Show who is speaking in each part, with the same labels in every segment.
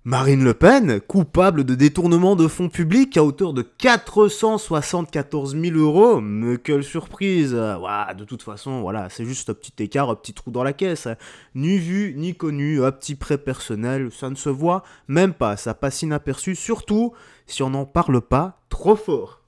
Speaker 1: Marine Le Pen, coupable de détournement de fonds publics à hauteur de 474 000 euros. Mais quelle surprise! Ouah, de toute façon, voilà, c'est juste un petit écart, un petit trou dans la caisse. Ni vu, ni connu, un petit prêt personnel, ça ne se voit même pas, ça passe inaperçu, surtout si on n'en parle pas trop fort.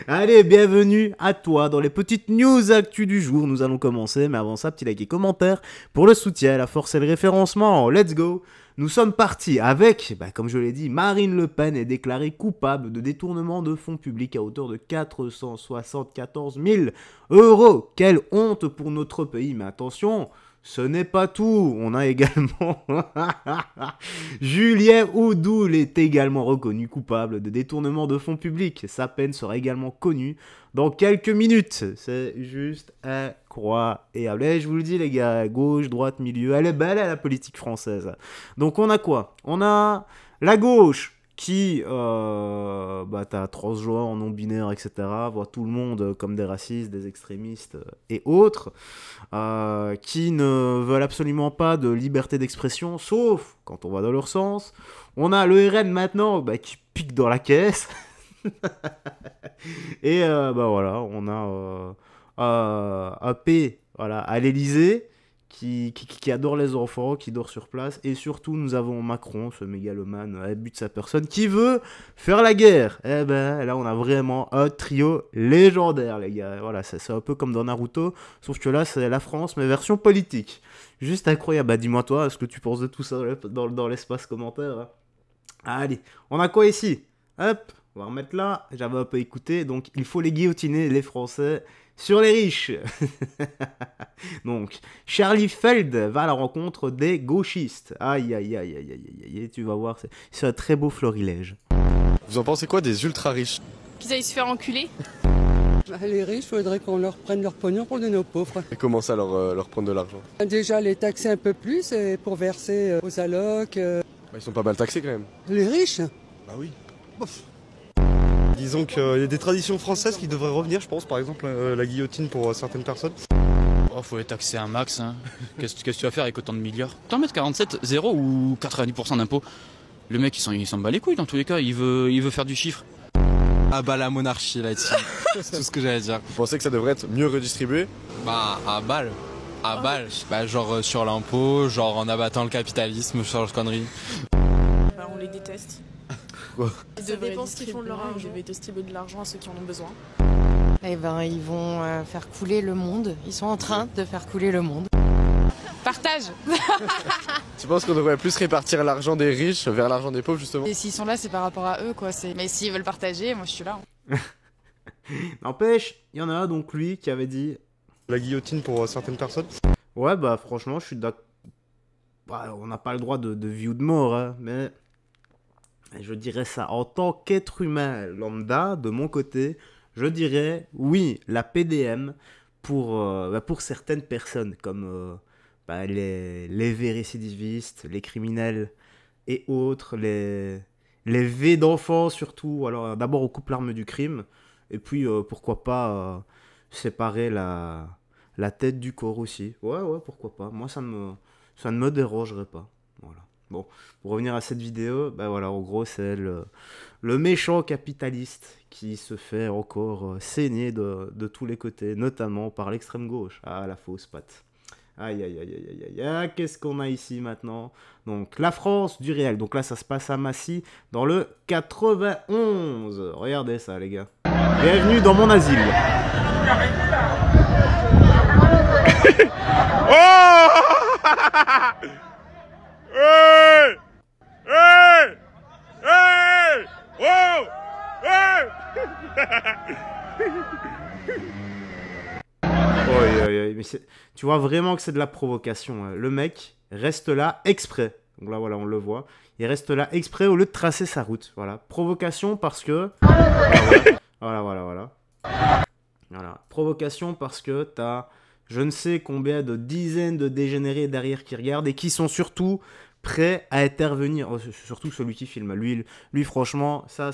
Speaker 1: Allez, bienvenue à toi dans les petites news actu du jour. Nous allons commencer, mais avant ça, petit like et commentaire pour le soutien, la force et le référencement. Let's go! Nous sommes partis avec, comme je l'ai dit, Marine Le Pen est déclarée coupable de détournement de fonds publics à hauteur de 474 000 euros. Quelle honte pour notre pays, mais attention, ce n'est pas tout. On a également Julien Audoul est également reconnu coupable de détournement de fonds publics. Sa peine sera également connue dans quelques minutes. C'est juste incroyable. Et je vous le dis les gars, gauche, droite, milieu, elle est belle la politique française. Donc on a quoi? On a la gauche qui t'as transgenre, non-binaire, etc. Voit tout le monde comme des racistes, des extrémistes et autres, qui ne veulent absolument pas de liberté d'expression, sauf quand on va dans leur sens. On a le RN maintenant qui pique dans la caisse. Et voilà, on a AP voilà, à l'Elysée qui adore les enfants, qui dort sur place. Et surtout, nous avons Macron, ce mégalomane à but de sa personne, qui veut faire la guerre. Eh ben, là, on a vraiment un trio légendaire, les gars. Voilà, c'est un peu comme dans Naruto, sauf que là, c'est la France, mais version politique. Juste incroyable. Dis-moi, toi, ce que tu penses de tout ça dans l'espace commentaire. Hein. Allez, on a quoi ici? Hop, on va remettre là. J'avais un peu écouté. Donc, il faut les guillotiner, les Français, sur les riches. Donc, Charlie Feld va à la rencontre des gauchistes. Aïe, aïe, aïe, aïe, aïe, aïe, tu vas voir, c'est un très beau florilège.
Speaker 2: Vous en pensez quoi des ultra riches?
Speaker 3: Qu'ils aillent se faire enculer.
Speaker 4: Les riches, il faudrait qu'on leur prenne leur pognon pour donner aux pauvres.
Speaker 2: Et comment ça leur prendre de l'argent?
Speaker 4: Déjà les taxer un peu plus et pour verser aux allocs.
Speaker 2: Ils sont pas mal taxés quand même.
Speaker 4: Les riches?
Speaker 2: Bah oui.
Speaker 5: Bof. Disons qu'il y a des traditions françaises qui devraient revenir, je pense, par exemple la guillotine pour certaines personnes.
Speaker 6: Oh, faut les taxer un max, hein. Qu'est-ce que tu vas faire avec autant de milliards? T'en mettre 47, 0 ou 90% d'impôts? Le mec, il s'en bat les couilles dans tous les cas, il veut faire du chiffre.
Speaker 7: Ah bah la monarchie là-dessus, c'est tout ce que j'allais dire.
Speaker 2: Vous pensez que ça devrait être mieux redistribué?
Speaker 7: Bah à balle, bah genre sur l'impôt, genre en abattant le capitalisme, ce genre de conneries.
Speaker 3: On les déteste.
Speaker 2: Quoi?
Speaker 3: Ça dépend ce qu'ils font de leur argent. Ils devraient distribuer de l'argent à ceux qui en ont besoin.
Speaker 8: Eh ben, ils vont faire couler le monde. Ils sont en train de faire couler le monde.
Speaker 3: Partage.
Speaker 2: Tu penses qu'on devrait plus répartir l'argent des riches vers l'argent des pauvres justement?
Speaker 8: Et s'ils sont là, c'est par rapport à eux, quoi. Mais s'ils veulent partager, moi je suis là.
Speaker 1: N'empêche, il y en a un, donc lui, qui avait dit...
Speaker 5: La guillotine pour certaines personnes.
Speaker 1: Ouais, franchement, je suis d'accord. On n'a pas le droit de vie ou de mort, hein, mais... Je dirais ça, en tant qu'être humain lambda, de mon côté, je dirais, oui, la PDM pour certaines personnes, comme les V-récidivistes, les criminels et autres, les V d'enfants surtout. Alors d'abord, on coupe l'arme du crime, et puis pourquoi pas séparer la tête du corps aussi. Ouais, pourquoi pas. Moi, ça ne me dérangerait pas. Voilà. Bon, pour revenir à cette vidéo, voilà, en gros, c'est le méchant capitaliste qui se fait encore saigner de tous les côtés, notamment par l'extrême gauche. Ah, la fausse patte. Aïe, aïe, aïe, aïe, aïe, aïe. Qu'est-ce qu'on a ici maintenant? Donc, la France du réel. Donc là, ça se passe à Massy, dans le 91. Regardez ça, les gars. Bienvenue dans mon asile.
Speaker 2: Oh hey hey hey oh hey
Speaker 1: Mais tu vois vraiment que c'est de la provocation. Hein. Le mec reste là exprès. Donc là, voilà, on le voit. Il reste là exprès au lieu de tracer sa route. Voilà. Provocation parce que... Voilà. Provocation parce que t'as je ne sais combien de dizaines de dégénérés derrière qui regardent et qui sont surtout prêts à intervenir. Oh, surtout celui qui filme. Lui franchement, ça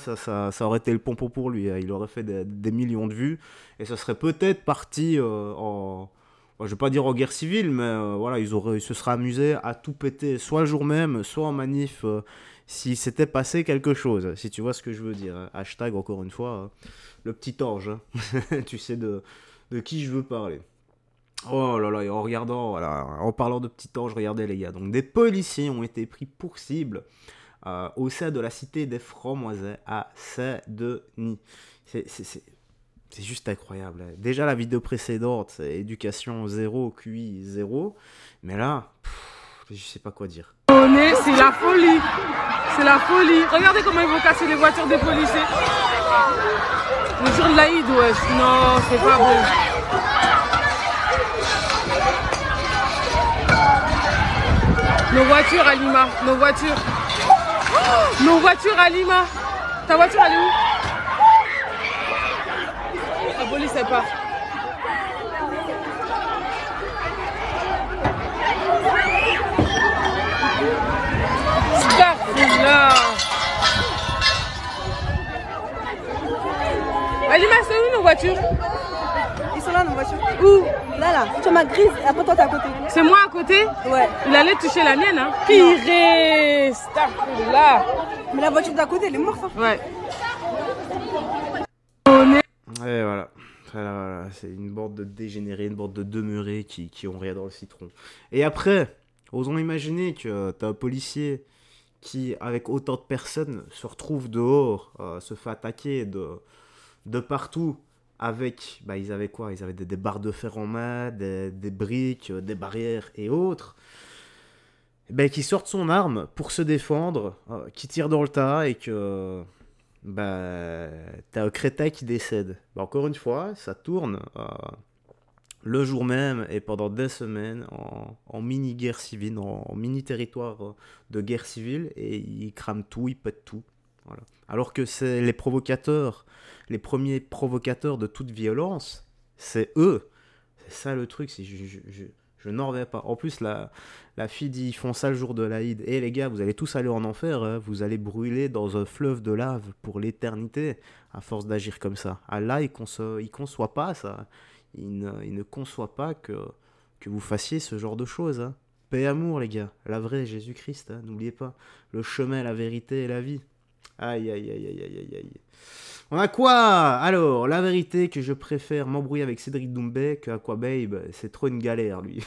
Speaker 1: aurait été le pompon pour lui. Hein. Il aurait fait des millions de vues et ça serait peut-être parti je vais pas dire en guerre civile, mais voilà, ils se seraient amusés à tout péter, soit le jour même, soit en manif, s'il s'était passé quelque chose, si tu vois ce que je veux dire. Hein. Hashtag, encore une fois, le petit ange. Hein. Tu sais de qui je veux parler. Oh là là, et en regardant, voilà, en parlant de petit ange, regardez les gars. Donc des policiers ont été pris pour cible au sein de la cité des Francs-Moisins à Saint-Denis. C'est juste incroyable. Hein. Déjà la vidéo précédente, c'est éducation 0, QI 0. Mais là, je sais pas quoi dire.
Speaker 9: C'est la folie. C'est la folie. Regardez comment ils vont casser les voitures des policiers. Le jour de l'Aïd, wesh. Non, c'est pas bon. Nos voitures à Lima, nos voitures. Oh, nos voitures à Lima. Ta voiture, elle est où? La police, elle part. Là. Alima, c'est où nos voitures?
Speaker 10: Ils sont là, nos voitures.
Speaker 9: Où?
Speaker 10: Là, tu m'as grise, et après toi, t'es à côté.
Speaker 9: C'est moi à côté?
Speaker 10: Ouais.
Speaker 9: Il allait toucher la mienne, hein? Pire! Là.
Speaker 10: Mais la voiture d'à côté, elle est morte. Hein.
Speaker 9: Ouais.
Speaker 1: Et voilà. Voilà, c'est une bande de dégénérés, une bande de demeurés qui ont rien dans le citron. Et après, osons imaginer que t'as un policier qui, avec autant de personnes, se retrouve dehors, se fait attaquer de partout, avec, ils avaient quoi? Ils avaient des barres de fer en main, des briques, des barrières et autres, qui sortent son arme pour se défendre, qui tire dans le tas et que... t'as un crétin qui décède. Encore une fois, ça tourne le jour même et pendant des semaines en mini-guerre civile, en mini-territoire de guerre civile, et ils crament tout, ils pètent tout. Voilà. Alors que c'est les provocateurs, les premiers provocateurs de toute violence, c'est eux. C'est ça le truc, je n'en reviens pas. En plus, la fille dit, ils font ça le jour de l'Aïd. Et les gars, vous allez tous aller en enfer, hein. Vous allez brûler dans un fleuve de lave pour l'éternité, à force d'agir comme ça. Allah, il conçoit pas ça. Il ne conçoit pas que vous fassiez ce genre de choses. Hein. Paix et amour, les gars. La vraie Jésus-Christ, hein. N'oubliez pas. Le chemin, la vérité et la vie. Aïe, aïe, aïe, aïe, aïe, aïe. On a quoi? Alors, la vérité, que je préfère m'embrouiller avec Cédric Doumbé que Aquababe. C'est trop une galère, lui.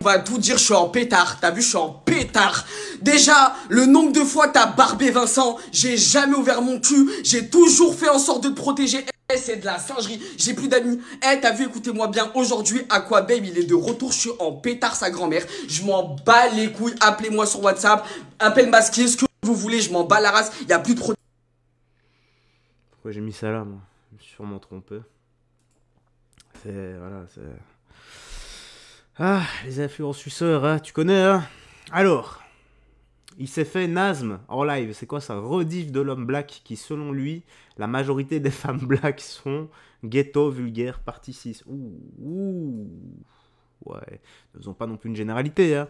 Speaker 11: On va tout dire, je suis en pétard, t'as vu, je suis en pétard. Déjà, le nombre de fois t'as barbé Vincent, j'ai jamais ouvert mon cul, j'ai toujours fait en sorte de te protéger. Eh, c'est de la singerie, j'ai plus d'amis. Eh, t'as vu, écoutez-moi bien, aujourd'hui, Aquababe, il est de retour, je suis en pétard, sa grand-mère. Je m'en bats les couilles, appelez-moi sur WhatsApp, appel masqué, ce que vous voulez, je m'en bats la race, y a plus de protection.
Speaker 1: Pourquoi j'ai mis ça là, moi? Je me suis sûrement trompé. Voilà, c'est... Ah, les influenceurs, hein, tu connais, hein? Alors, il s'est fait Nazm en live. C'est quoi ça? Rediff de l'homme black qui, selon lui, la majorité des femmes black sont ghetto, vulgaire, partie 6. Ouh. Ouais, ne faisons pas non plus une généralité, hein.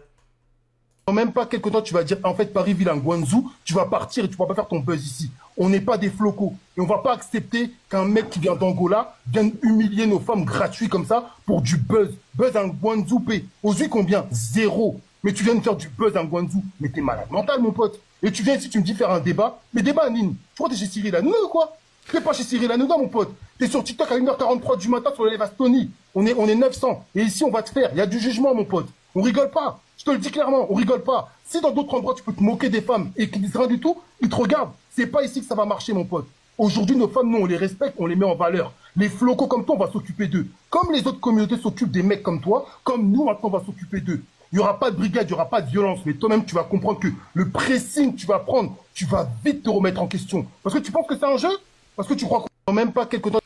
Speaker 12: Même pas quelque temps, tu vas dire, en fait, Paris-Ville en Guangzhou, tu vas partir et tu vas pas faire ton buzz ici. On n'est pas des flocos. Et on va pas accepter qu'un mec qui vient d'Angola vienne humilier nos femmes gratuits comme ça pour du buzz. Buzz en Guangzhou, P. Aujourd'hui, combien? 0. Mais tu viens de faire du buzz en Guangzhou. Mais t'es malade mental, mon pote. Et tu viens ici, tu me dis faire un débat. Mais débat, Nine. Tu crois que t'es chez Cyril Hanouna ou quoi? T'es pas chez Cyril Hanouna, mon pote. T'es sur TikTok à 1h43 du matin sur le live Astoni. On est 900. Et ici, on va te faire. Il y a du jugement, mon pote. On rigole pas. Je te le dis clairement, on rigole pas. Si dans d'autres endroits, tu peux te moquer des femmes et qu'ils disent rien du tout, ils te regardent. C'est pas ici que ça va marcher, mon pote. Aujourd'hui, nos femmes, nous, on les respecte, on les met en valeur. Les flocos comme toi, on va s'occuper d'eux. Comme les autres communautés s'occupent des mecs comme toi, comme nous, maintenant, on va s'occuper d'eux. Il n'y aura pas de brigade, il n'y aura pas de violence. Mais toi-même, tu vas comprendre que le pressing que tu vas prendre, tu vas vite te remettre en question. Parce que tu penses que c'est un jeu? Parce que tu crois qu'on n'a même pas quelque temps.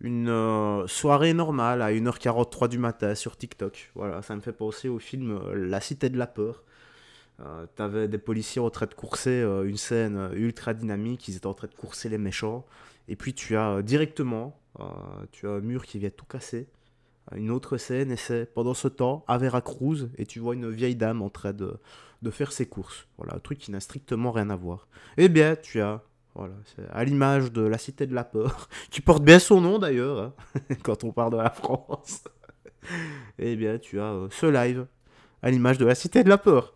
Speaker 1: Une soirée normale à 1h43 du matin sur TikTok. Voilà, ça me fait penser au film La Cité de la Peur. T'avais des policiers en train de courser une scène ultra dynamique, ils étaient en train de courser les méchants. Et puis tu as directement, tu as un mur qui vient tout casser. Une autre scène, et c'est pendant ce temps, à Veracruz, et tu vois une vieille dame en train de faire ses courses. Voilà, un truc qui n'a strictement rien à voir. Eh bien, tu as... Voilà, c'est à l'image de La Cité de la Peur, qui porte bien son nom d'ailleurs, hein, quand on parle de la France. eh bien tu as ce live à l'image de la Cité de la Peur.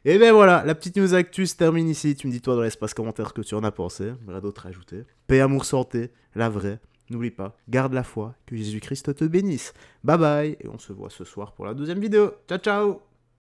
Speaker 1: Et ben voilà, la petite news actu se termine ici. Tu me dis toi dans l'espace commentaire ce que tu en as pensé. Voilà d'autres à ajouter. Paix, amour, santé, la vraie. N'oublie pas, garde la foi, que Jésus-Christ te bénisse. Bye bye, et on se voit ce soir pour la 2e vidéo. Ciao ciao.